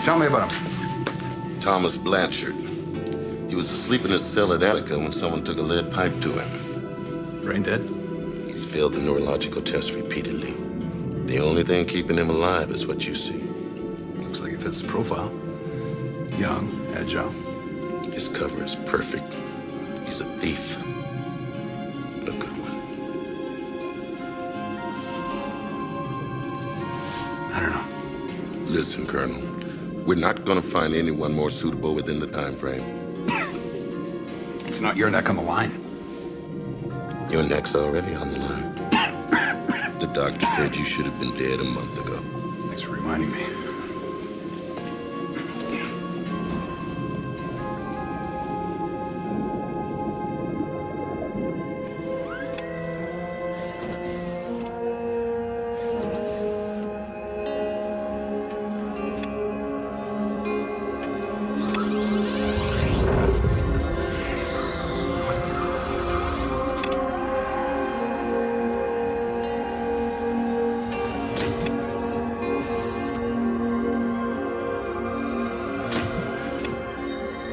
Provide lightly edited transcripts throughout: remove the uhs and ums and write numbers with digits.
Tell me about him. Thomas Blanchard. He was asleep in his cell at Attica when someone took a lead pipe to him. Brain dead? He's failed the neurological test repeatedly. The only thing keeping him alive is what you see. Looks like he fits the profile. Young, agile. His cover is perfect. He's a thief. A good one. I don't know. Listen, Colonel. We're not gonna find anyone more suitable within the time frame. It's not your neck on the line. Your neck's already on the line. The doctor said you should have been dead a month ago. Thanks for reminding me.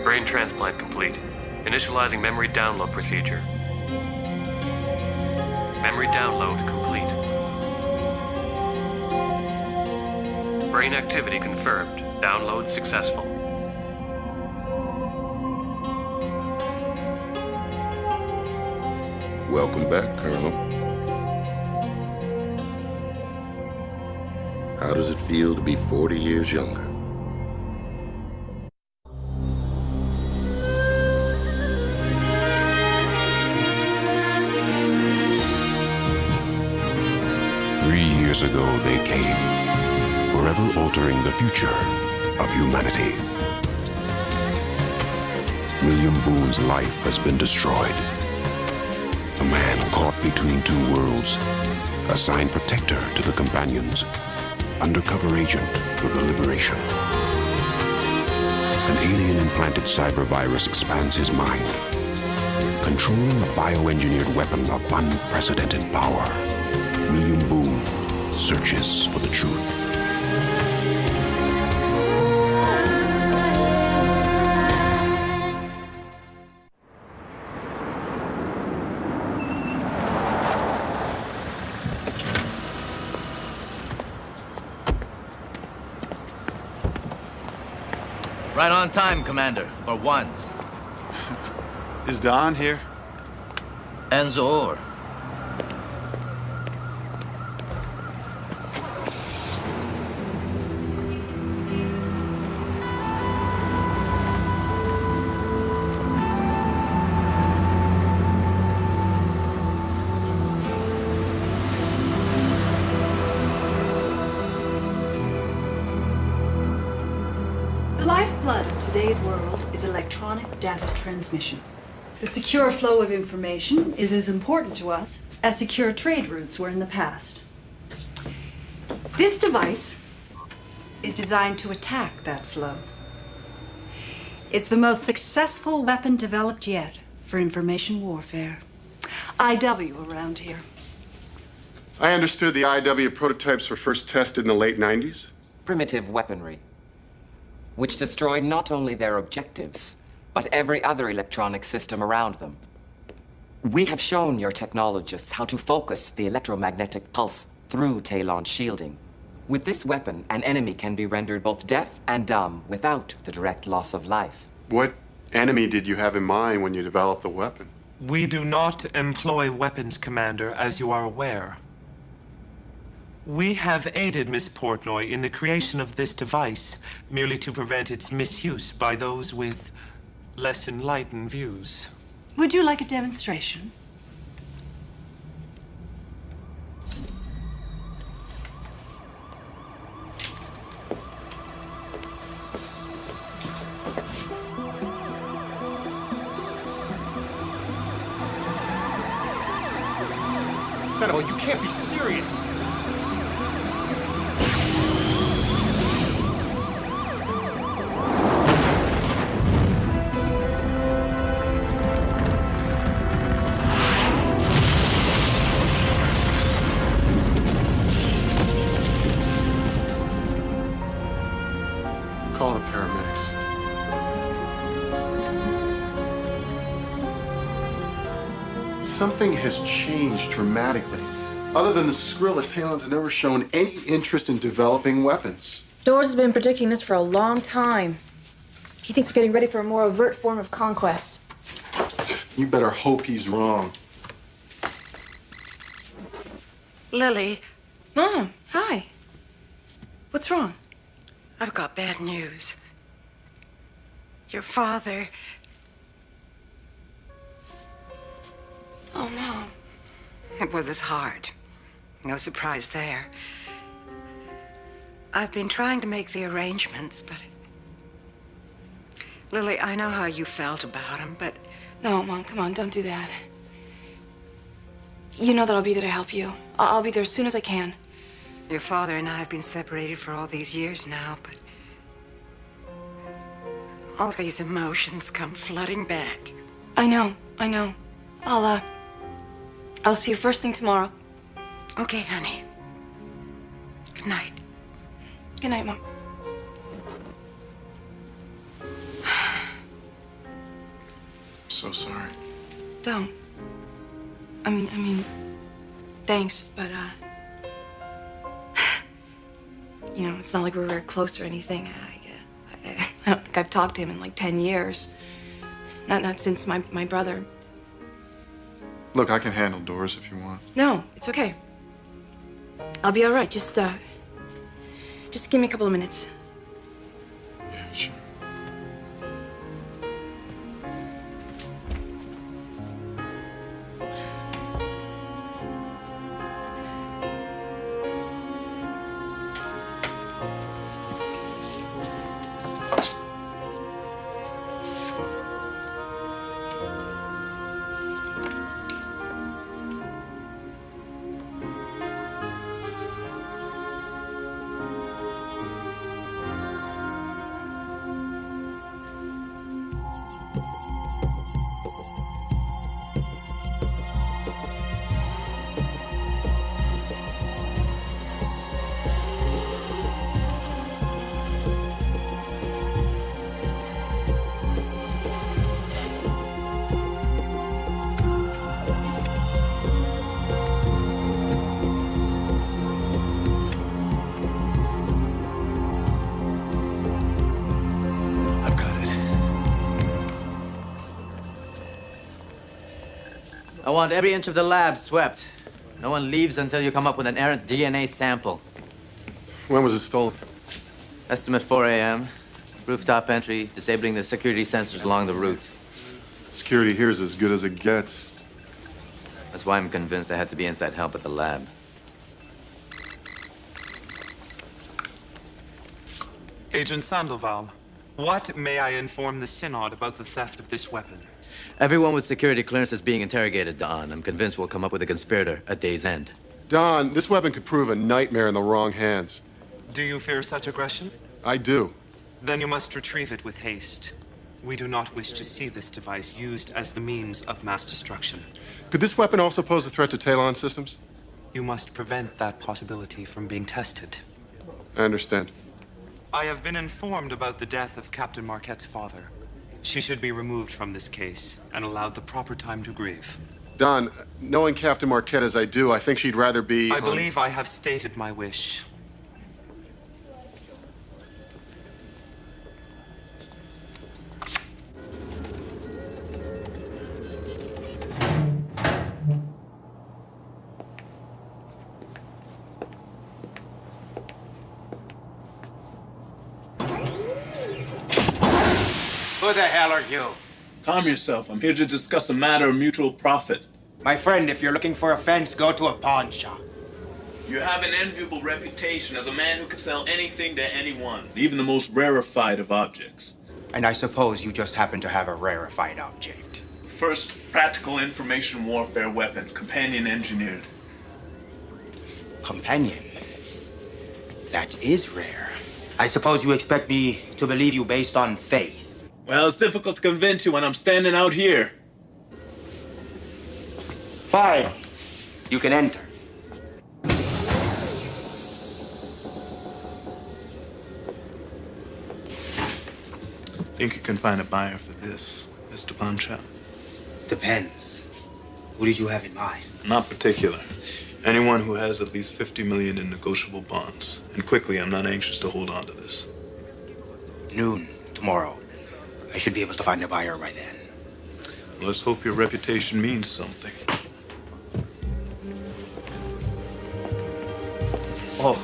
Brain transplant complete. Initializing memory download procedure. Memory download complete. Brain activity confirmed. Download successful. Welcome back, Colonel. How does it feel to be 40 years younger? Years ago they came, forever altering the future of humanity. William Boone's life has been destroyed. A man caught between two worlds, assigned protector to the companions, undercover agent for the liberation. An alien-implanted cyber virus expands his mind, controlling a bioengineered weapon of unprecedented power. William Boone searches for the truth. Right on time, Commander, for once. Is Don here? And Zor. The lifeblood of today's world is electronic data transmission. The secure flow of information is as important to us as secure trade routes were in the past. This device is designed to attack that flow. It's the most successful weapon developed yet for information warfare. IW around here. I understood the IW prototypes were first tested in the late 90s? Primitive weaponry, which destroyed not only their objectives, but every other electronic system around them. We have shown your technologists how to focus the electromagnetic pulse through Talon's shielding. With this weapon, an enemy can be rendered both deaf and dumb without the direct loss of life. What enemy did you have in mind when you developed the weapon? We do not employ weapons, Commander, as you are aware. We have aided Miss Portnoy in the creation of this device, merely to prevent its misuse by those with less enlightened views. Would you like a demonstration? Sentinel, you can't be serious. Call Something has changed dramatically. Other than the Skrill, the Talons have never shown any interest in developing weapons. Doors has been predicting this for a long time. He thinks we're getting ready for a more overt form of conquest. You better hope he's wrong. Lily. Mom, hi. What's wrong? I've got bad news. Your father... Oh, Mom. It was his heart. No surprise there. I've been trying to make the arrangements, but... Lily, I know how you felt about him, but... No, Mom, come on, don't do that. You know that I'll be there to help you. I'll be there as soon as I can. Your father and I have been separated for all these years now, but... all these emotions come flooding back. I know. I'll see you first thing tomorrow. Okay, honey. Good night. Good night, Mom. So sorry. Don't. I mean, thanks, but, you know, it's not like we're very close or anything. I don't think I've talked to him in like 10 years. Not since my brother. Look, I can handle Doors if you want. No, it's okay. I'll be all right. Just give me a couple of minutes. Yeah, sure. I want every inch of the lab swept. No one leaves until you come up with an errant DNA sample. When was it stolen? Estimate 4 a.m. Rooftop entry, disabling the security sensors along the route. Security here is as good as it gets. That's why I'm convinced I had to be inside help at the lab. Agent Sandoval, what may I inform the Synod about the theft of this weapon? Everyone with security clearance is being interrogated, Don. I'm convinced we'll come up with a conspirator at day's end. Don, this weapon could prove a nightmare in the wrong hands. Do you fear such aggression? I do. Then you must retrieve it with haste. We do not wish to see this device used as the means of mass destruction. Could this weapon also pose a threat to Talon systems? You must prevent that possibility from being tested. I understand. I have been informed about the death of Captain Marquette's father. She should be removed from this case and allowed the proper time to grieve. Don, knowing Captain Marquette as I do, I think she'd rather be... I believe I have stated my wish. Who the hell are you? Calm yourself. I'm here to discuss a matter of mutual profit. My friend, if you're looking for a fence, go to a pawn shop. You have an enviable reputation as a man who can sell anything to anyone, even the most rarefied of objects. And I suppose you just happen to have a rarefied object. First practical information warfare weapon, companion engineered. Companion? That is rare. I suppose you expect me to believe you based on faith. Well, it's difficult to convince you when I'm standing out here. Fine. You can enter. Think you can find a buyer for this, Mr. Pawnshop? Depends. Who did you have in mind? Not particular. Anyone who has at least 50 million in negotiable bonds. And quickly, I'm not anxious to hold on to this. Noon tomorrow. I should be able to find a buyer by then. Let's hope your reputation means something. Oh,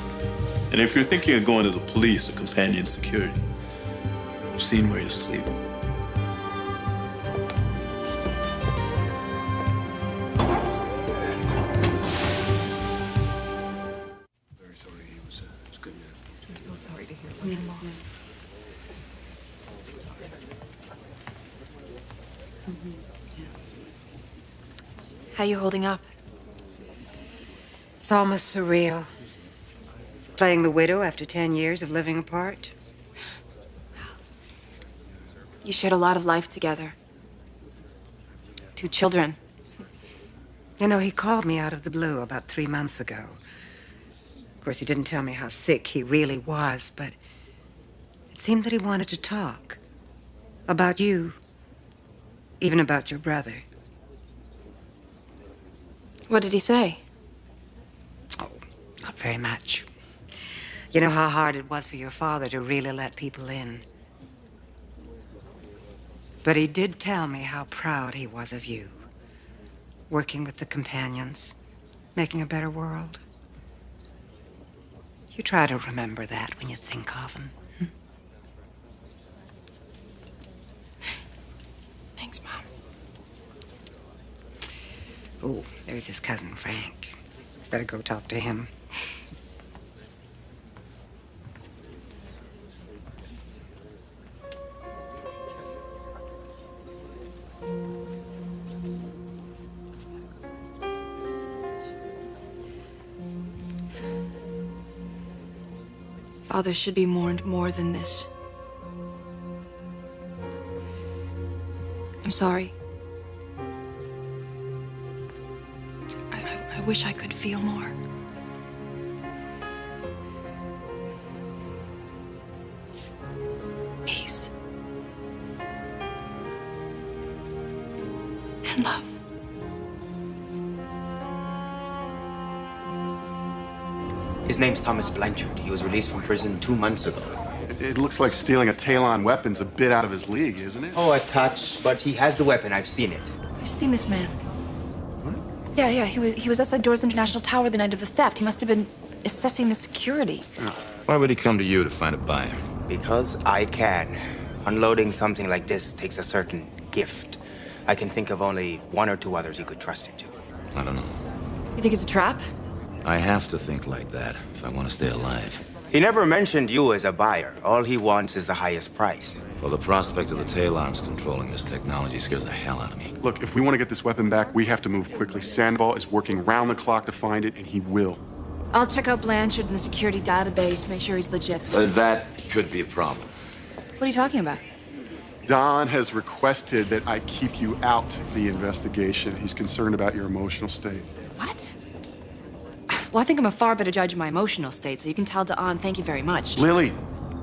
and if you're thinking of going to the police or companion security, I've seen where you sleep. Very sorry. He was a good man. I'm so sorry to hear about your loss. How you holding up? It's almost surreal. Playing the widow after 10 years of living apart. You shared a lot of life together. 2 children. You know, he called me out of the blue about 3 months ago. Of course, he didn't tell me how sick he really was, but it seemed that he wanted to talk. About you. Even about your brother. What did he say? Oh, not very much. You know how hard it was for your father to really let people in. But he did tell me how proud he was of you. Working with the companions, making a better world. You try to remember that when you think of him. Thanks, Mom. Oh, there's his cousin, Frank. Better go talk to him. Father should be mourned more than this. I'm sorry. I wish I could feel more. Peace. And love. His name's Thomas Blanchard. He was released from prison 2 months ago. It looks like stealing a Talon weapon's a bit out of his league, isn't it? Oh, a touch, but he has the weapon. I've seen it. I've seen this man. Yeah, he was outside Doors International Tower the night of the theft. He must have been assessing the security. Why would he come to you to find a buyer? Because I can. Unloading something like this takes a certain gift. I can think of only 1 or 2 others you could trust it to. I don't know. You think it's a trap? I have to think like that if I want to stay alive. He never mentioned you as a buyer. All he wants is the highest price. Well, the prospect of the Talons controlling this technology scares the hell out of me. Look, if we want to get this weapon back, we have to move quickly. Sandoval is working round the clock to find it, and he will. I'll check out Blanchard in the security database, make sure he's legit. That could be a problem. What are you talking about? Don has requested that I keep you out of the investigation. He's concerned about your emotional state. What? Well, I think I'm a far better judge of my emotional state, so you can tell Da'an thank you very much. Lily,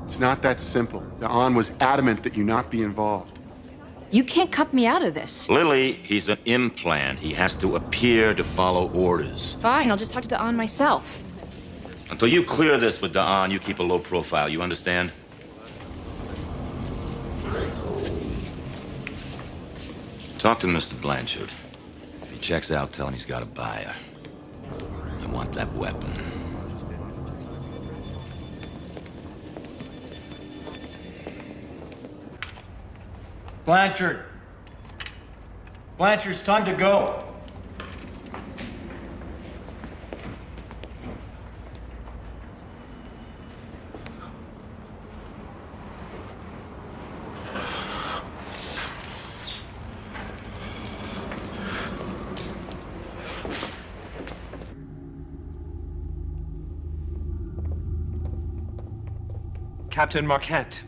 it's not that simple. Da'an was adamant that you not be involved. You can't cut me out of this. Lily, he's an implant. He has to appear to follow orders. Fine, I'll just talk to Da'an myself. Until you clear this with Da'an, you keep a low profile. You understand? Talk to Mr. Blanchard. If he checks out, tell him he's got a buyer. I want that weapon. Blanchard. Blanchard, it's time to go. Captain Marquette.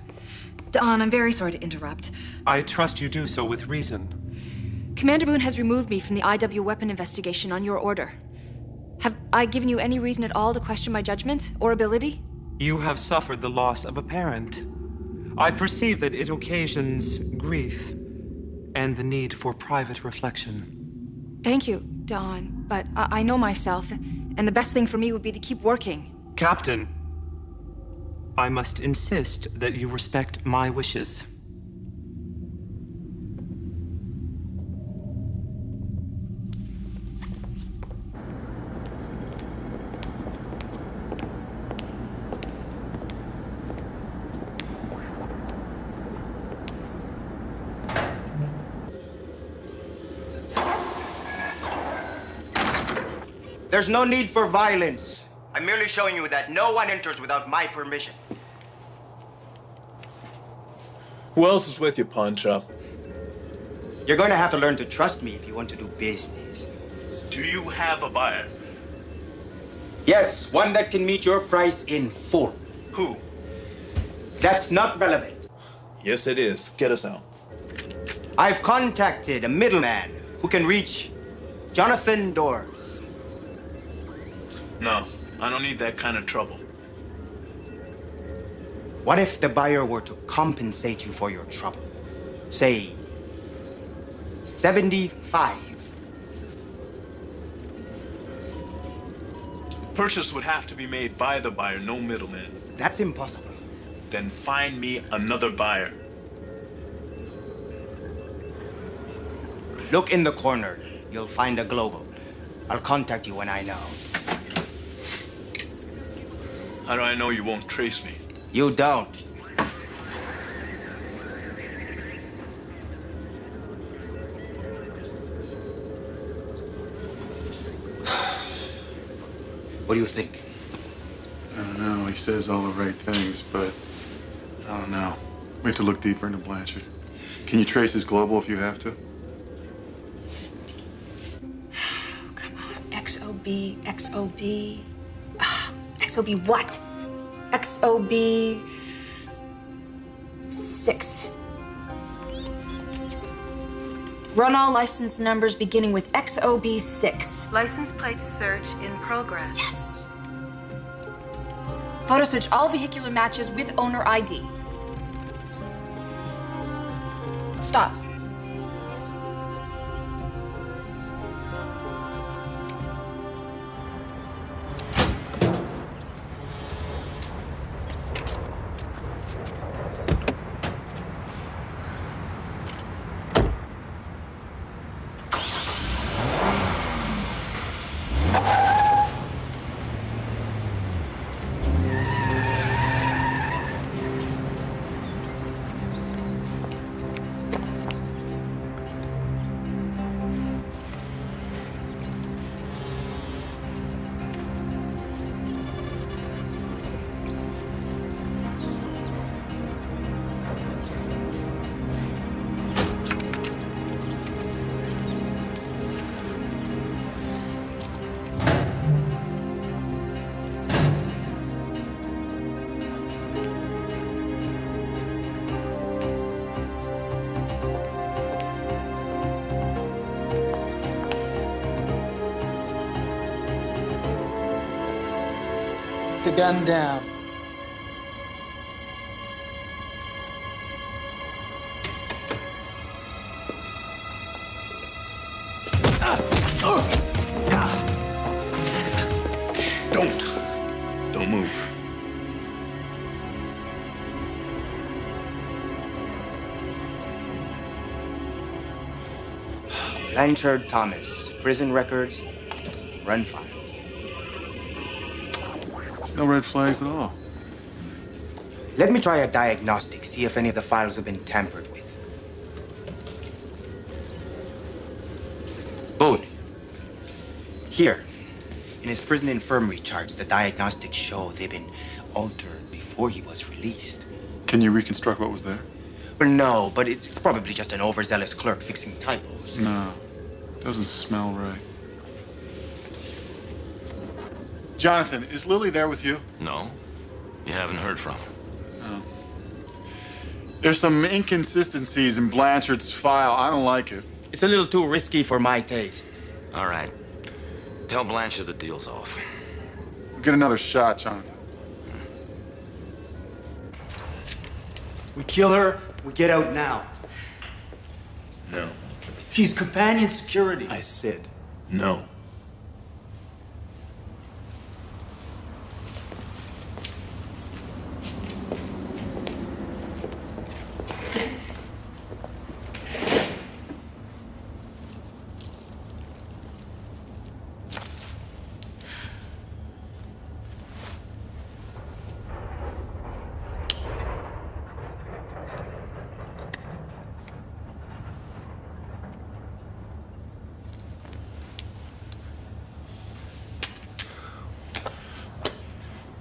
Da'an, I'm very sorry to interrupt. I trust you do so with reason. Commander Boone has removed me from the IW weapon investigation on your order. Have I given you any reason at all to question my judgment or ability? You have suffered the loss of a parent. I perceive that it occasions grief and the need for private reflection. Thank you, Don, but I know myself, and the best thing for me would be to keep working. Captain, I must insist that you respect my wishes. There's no need for violence. I'm merely showing you that no one enters without my permission. Who else is with you, pawn shop? You're going to have to learn to trust me if you want to do business. Do you have a buyer? Yes, one that can meet your price in full. Who? That's not relevant. Yes, it is. Get us out. I've contacted a middleman who can reach Jonathan Doors. No, I don't need that kind of trouble. What if the buyer were to compensate you for your trouble? Say, 75. The purchase would have to be made by the buyer, no middleman. That's impossible. Then find me another buyer. Look in the corner. You'll find a global. I'll contact you when I know. How do I know you won't trace me? You don't. What do you think? I don't know. He says all the right things, but I don't know. We have to look deeper into Blanchard. Can you trace his global if you have to? Come on, XOB, XOB. XOB what? XOB 6. Run all license numbers beginning with XOB 6. License plate search in progress. Yes. Photo search all vehicular matches with owner ID. Stop. The gun down. Don't move. Blanchard Thomas. Prison records. Run files. There's no red flags at all. Let me try a diagnostic, see if any of the files have been tampered with. Boone. Here. In his prison infirmary charts, the diagnostics show they've been altered before he was released. Can you reconstruct what was there? Well, no, but it's probably just an overzealous clerk fixing typos. No. Doesn't smell right. Jonathan, is Lily there with you? No. You haven't heard from her. No. There's some inconsistencies in Blanchard's file. I don't like it. It's a little too risky for my taste. All right. Tell Blanchard the deal's off. We'll get another shot, Jonathan. We kill her, we get out now. No. She's companion security. I said No.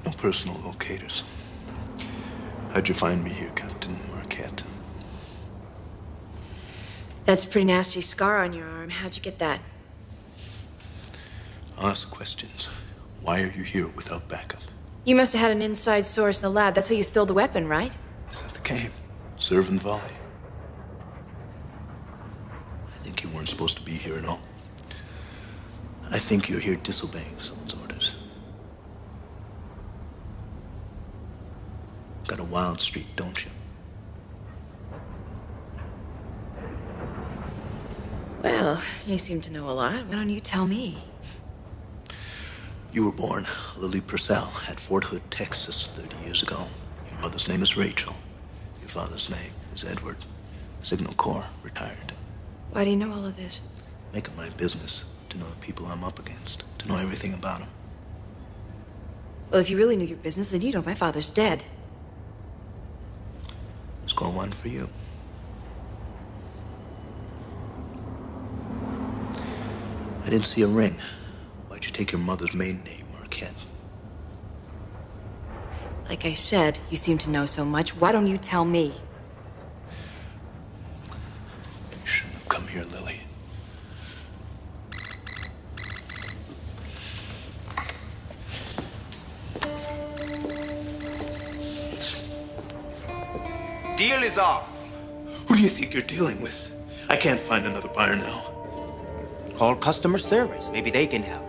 No personal locators. How'd you find me here, Captain Marquette? That's a pretty nasty scar on your arm. How'd you get that? I'll ask questions. Why are you here without backup? You must have had an inside source in the lab. That's how you stole the weapon, right? Is that the game? Serve and volley. I think you weren't supposed to be here at all. I think you're here disobeying someone's orders. Got a wild streak, don't you? Well, you seem to know a lot. Why don't you tell me? You were born Lily Purcell at Fort Hood, Texas, 30 years ago. Your mother's name is Rachel. Your father's name is Edward. Signal Corps, retired. Why do you know all of this? Make it my business to know the people I'm up against, to know everything about them. Well, if you really knew your business, then you know my father's dead. Score one for you. I didn't see a ring. Why'd you take your mother's maiden name, Marquette? Like I said, you seem to know so much. Why don't you tell me? You shouldn't have come here, Lily. Deal is off. Who do you think you're dealing with? I can't find another buyer now. Call customer service. Maybe they can help.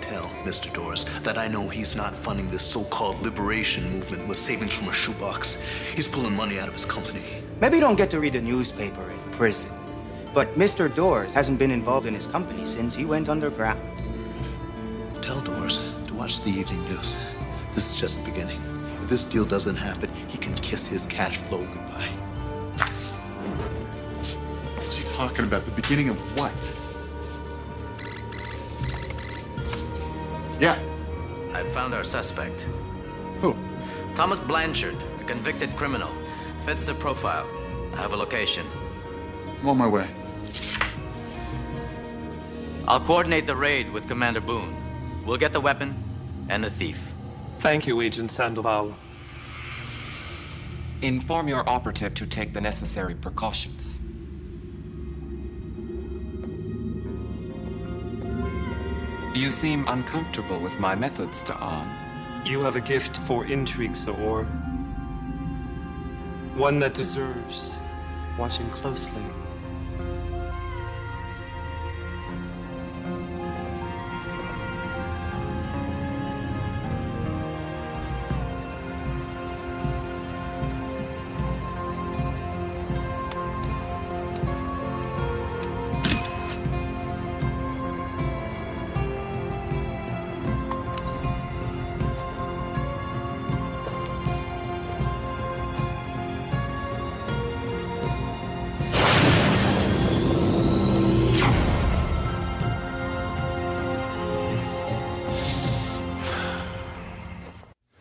Tell Mr. Doris that I know he's not funding this so-called liberation movement with savings from a shoebox. He's pulling money out of his company. Maybe you don't get to read the newspaper in prison. But Mr. Doris hasn't been involved in his company since he went underground. Tell Doris to watch the evening news. This is just the beginning. If this deal doesn't happen, he can kiss his cash flow goodbye. What's he talking about? The beginning of what? Yeah. I found our suspect. Who? Thomas Blanchard, a convicted criminal. Fits the profile. I have a location. I'm on my way. I'll coordinate the raid with Commander Boone. We'll get the weapon and the thief. Thank you, Agent Sandoval. Inform your operative to take the necessary precautions. You seem uncomfortable with my methods, Da'an. You have a gift for intrigue, Zahor. One that deserves watching closely.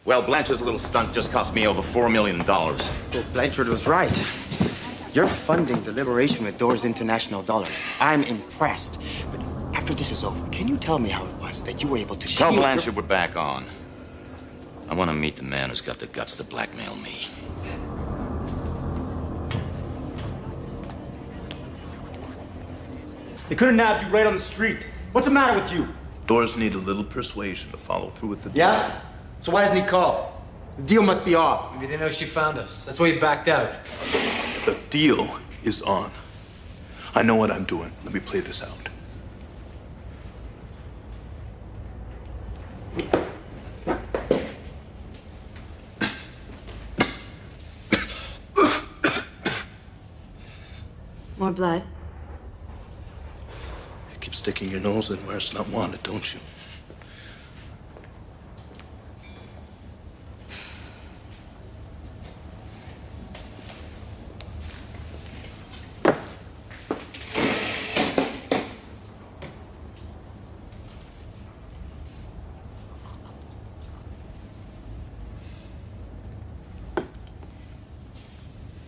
Well, Blanchard's little stunt just cost me over $4 million. Well, Blanchard was right. You're funding the liberation with Doris International dollars. I'm impressed. But after this is over, can you tell me how it was that you were able to Tell shield Blanchard we're back on. I want to meet the man who's got the guts to blackmail me. They could have nabbed you right on the street. What's the matter with you? Doris need a little persuasion to follow through with the deal. Yeah? So why hasn't he called? The deal must be off. Maybe they know she found us. That's why he backed out. The deal is on. I know what I'm doing. Let me play this out. More blood? Keep sticking your nose in where it's not wanted, don't you?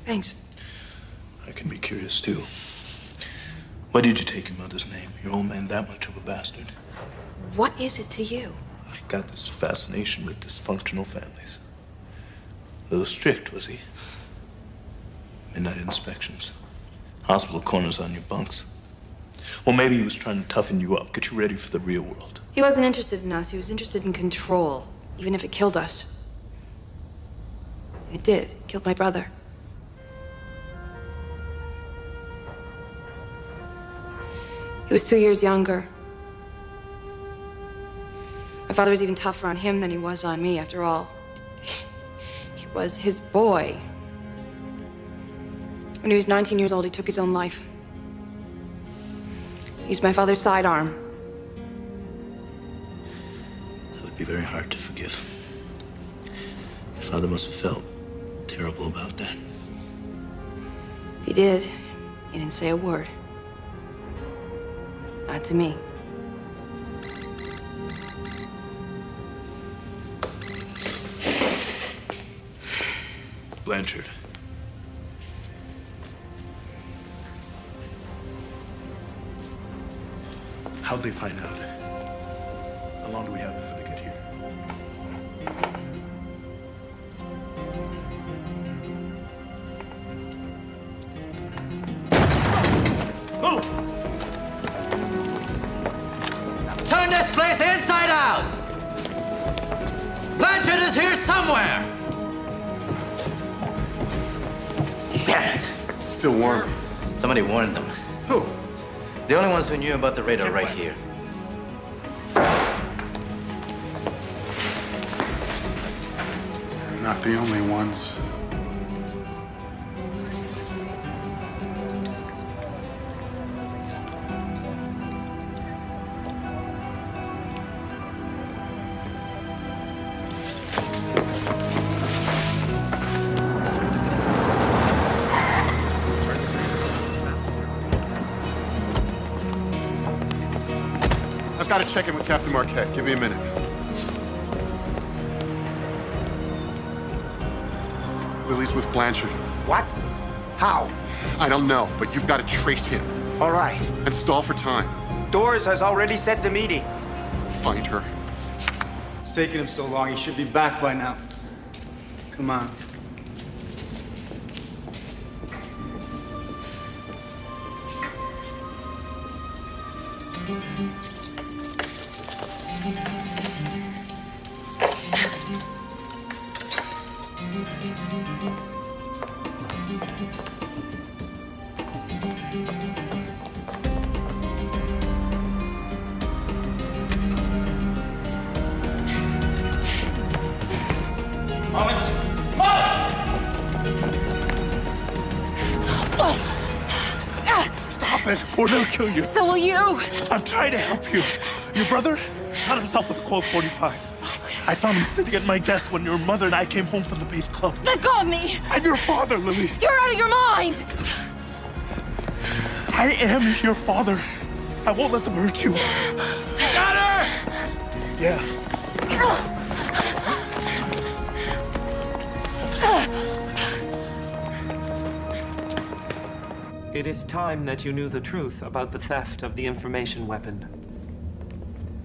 Thanks. I can be curious, too. Why did you take your mother's name? Your old man that much of a bastard? What is it to you? I got this fascination with dysfunctional families. A little strict, was he? Midnight inspections. Hospital corners on your bunks. Well, maybe he was trying to toughen you up, get you ready for the real world. He wasn't interested in us. He was interested in control, even if it killed us. It did. It killed my brother. He was 2 years younger. My father was even tougher on him than he was on me. After all, he was his boy. When he was 19 years old, he took his own life. He used my father's sidearm. That would be very hard to forgive. Your father must have felt terrible about that. He did. He didn't say a word. Not to me. Blanchard. How'd they find out? How long do we have before they get here? Move! Turn this place inside out! Blanchard is here somewhere! Damn it! Still warm. Somebody warned them. Who? The only ones who knew about the raid are right here. Not the only ones. I've got to check in with Captain Marquette. Give me a minute. Lily's with Blanchard. What? How? I don't know, but you've got to trace him. All right. And stall for time. Doors has already set the meeting. Find her. It's taking him so long. He should be back by now. Come on. Stop it, or they'll kill you. So will you. I'm trying to help you. Your brother shot himself with a Colt 45. I found him sitting at my desk when your mother and I came home from the base club. Let go of me! I'm your father, Lily. You're out of your mind! I am your father. I won't let them hurt you. You got her! Yeah. It is time that you knew the truth about the theft of the information weapon.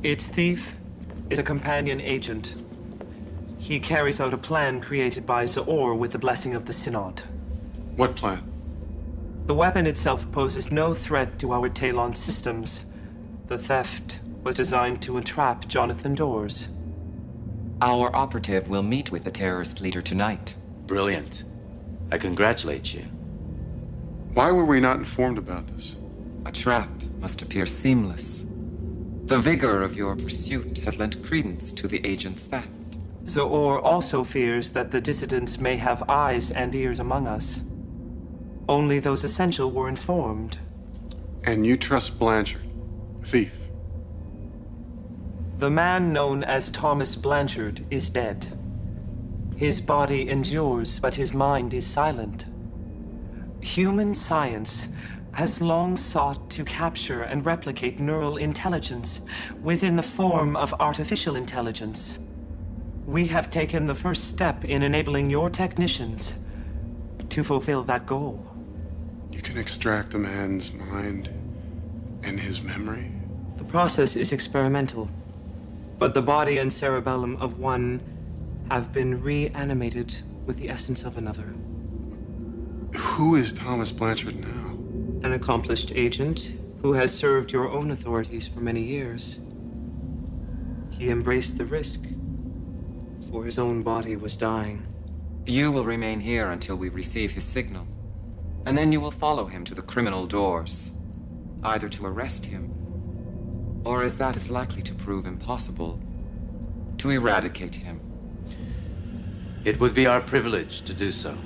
Its thief is a companion agent. He carries out a plan created by Zoor with the blessing of the Synod. What plan? The weapon itself poses no threat to our Talon systems. The theft was designed to entrap Jonathan Dawes. Our operative will meet with the terrorist leader tonight. Brilliant. I congratulate you. Why were we not informed about this? A trap must appear seamless. The vigor of your pursuit has lent credence to the agent's theft. Zoor also fears that the dissidents may have eyes and ears among us. Only those essential were informed. And you trust Blanchard, a Thief. The man known as Thomas Blanchard is dead. His body endures, but his mind is silent. Human science has long sought to capture and replicate neural intelligence within the form of artificial intelligence. We have taken the first step in enabling your technicians to fulfill that goal. You can extract a man's mind and his memory? The process is experimental, but the body and cerebellum of one have been reanimated with the essence of another. Who is Thomas Blanchard now? An accomplished agent who has served your own authorities for many years. He embraced the risk, for his own body was dying. You will remain here until we receive his signal, and then you will follow him to the criminal doors, either to arrest him, or as that is likely to prove impossible, to eradicate him. It would be our privilege to do so.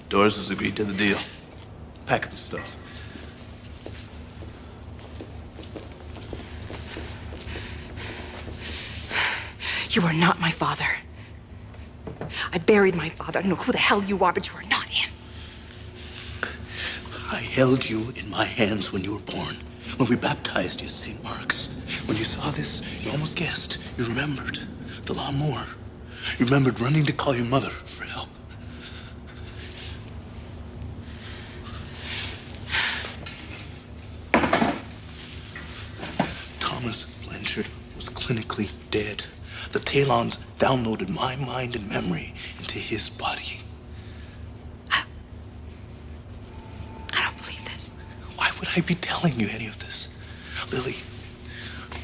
Doris has agreed to the deal. Pack up the stuff. You are not my father. I buried my father. I don't know who the hell you are, but you are not him. I held you in my hands when you were born. When we baptized you at St. Mark's. When you saw this, you almost guessed. You remembered the lawnmower. You remembered running to call your mother for help. Thomas Blanchard was clinically dead. The Talons downloaded my mind and memory into his body. I don't believe this. Why would I be telling you any of this? Lily,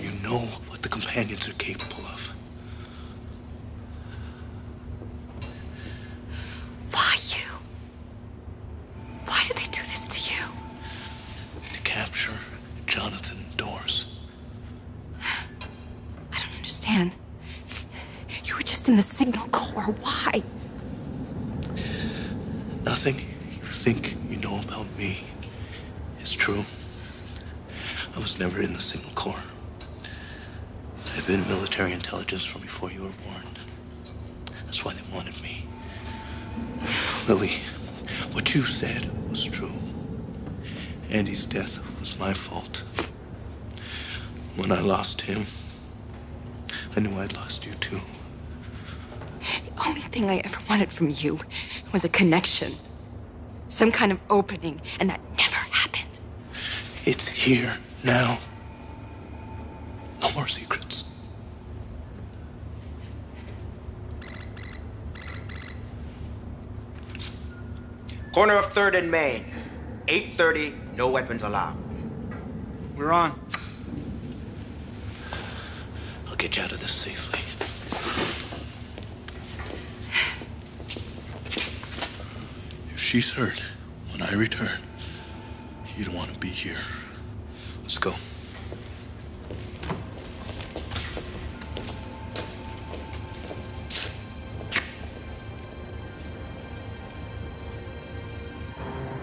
you know what the companions are capable of. Why you? Why did they do this to you? To capture Jonathan Doors. I don't understand. You were just in the signal core. Why? Nothing you think you know about me is true. I was never in the signal corps. I've been military intelligence from before you were born. That's why they wanted me. Lily, what you said was true. Andy's death was my fault. When I lost him, I knew I'd lost you too. The only thing I ever wanted from you was a connection. Some kind of opening, and that never happened. It's here now. No more secrets. Corner of 3rd and Main. 8:30, no weapons allowed. We're on. I'll get you out of this safely. If she's hurt when I return, you don't want to be here. Let's go.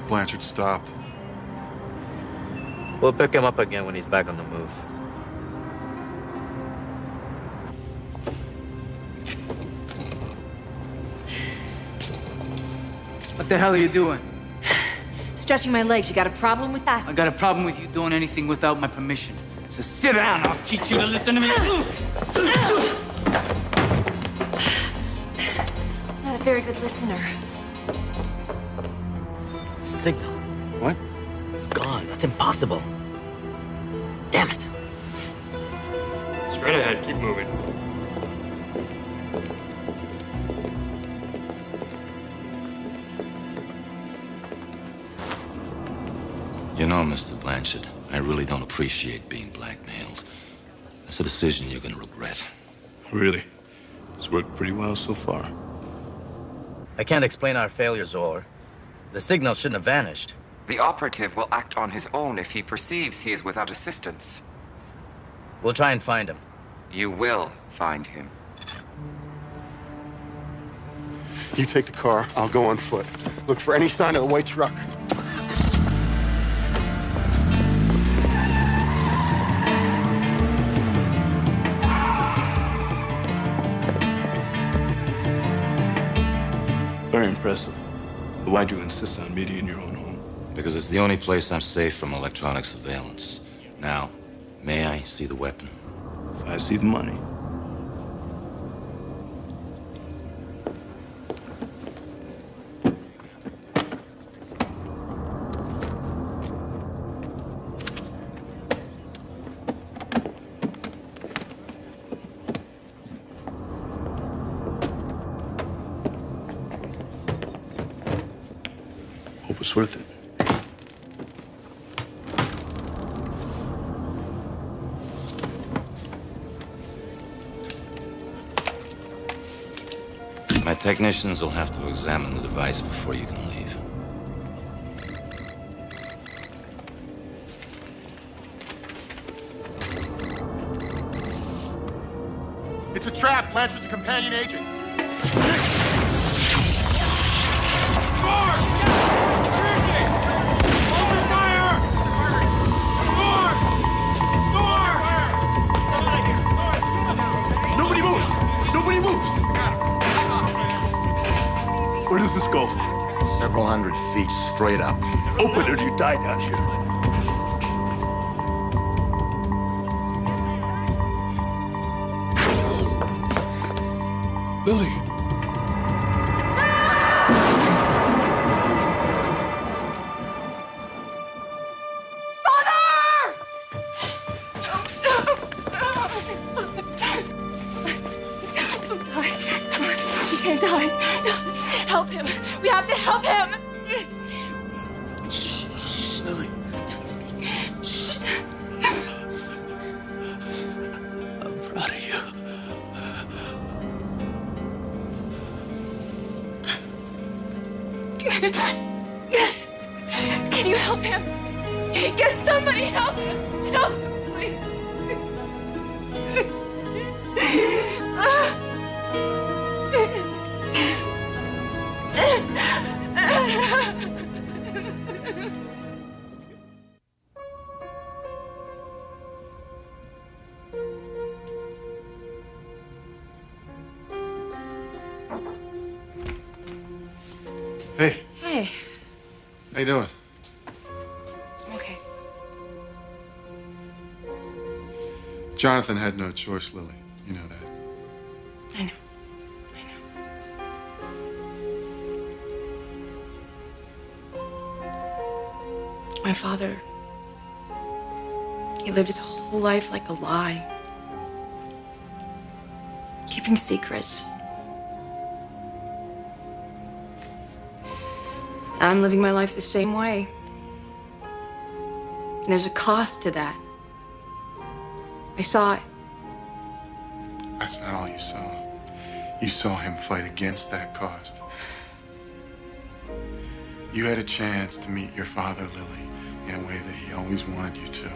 Blanchard stopped. We'll pick him up again when he's back on the move. What the hell are you doing? Stretching my legs. You got a problem with that? I got a problem with you doing anything without my permission. So sit down, I'll teach you to listen to me. Not a very good listener. Signal. What? It's gone. That's impossible. Damn it. Straight ahead, keep moving. You know, Mr. Blanchard, I really don't appreciate being blackmailed. That's a decision you're gonna regret. Really? It's worked pretty well so far. I can't explain our failures, or the signal shouldn't have vanished. The operative will act on his own if he perceives he is without assistance. We'll try and find him. You will find him. You take the car, I'll go on foot. Look for any sign of the white truck. Very impressive. But why'd you insist on meeting in your own home? Because it's the only place I'm safe from electronic surveillance. Now, may I see the weapon? If I see the money. Hope it's worth it. My technicians will have to examine the device before you can leave. It's a trap. Blanchard's a companion agent. Nobody moves! Nobody moves! Where does this go? Several hundred feet straight up. Open or you die down here. Lily! Don't die. He can't die. Help him. We have to help him. Shh, Lily. Shh. I'm proud of you. Can you help him? Get somebody help him. Help him, please. Hey, Hey, how you doing? I'm okay. Jonathan had no choice, Lily. You know that. I know. My father, he lived his whole life like a lie, keeping secrets. I'm living my life the same way. And there's a cost to that. I saw it. That's not all you saw. You saw him fight against that cost. You had a chance to meet your father, Lily, in a way that he always wanted you to.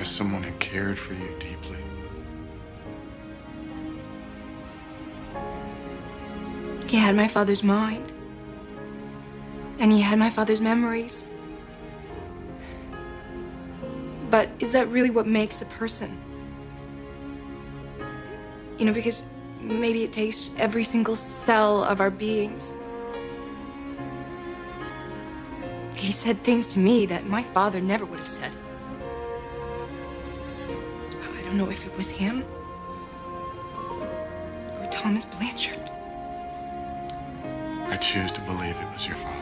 As someone who cared for you deeply. He had my father's mind. And he had my father's memories. But is that really what makes a person? You know, because maybe it takes every single cell of our beings. He said things to me that my father never would have said. I don't know if it was him or Thomas Blanchard. I choose to believe it was your father.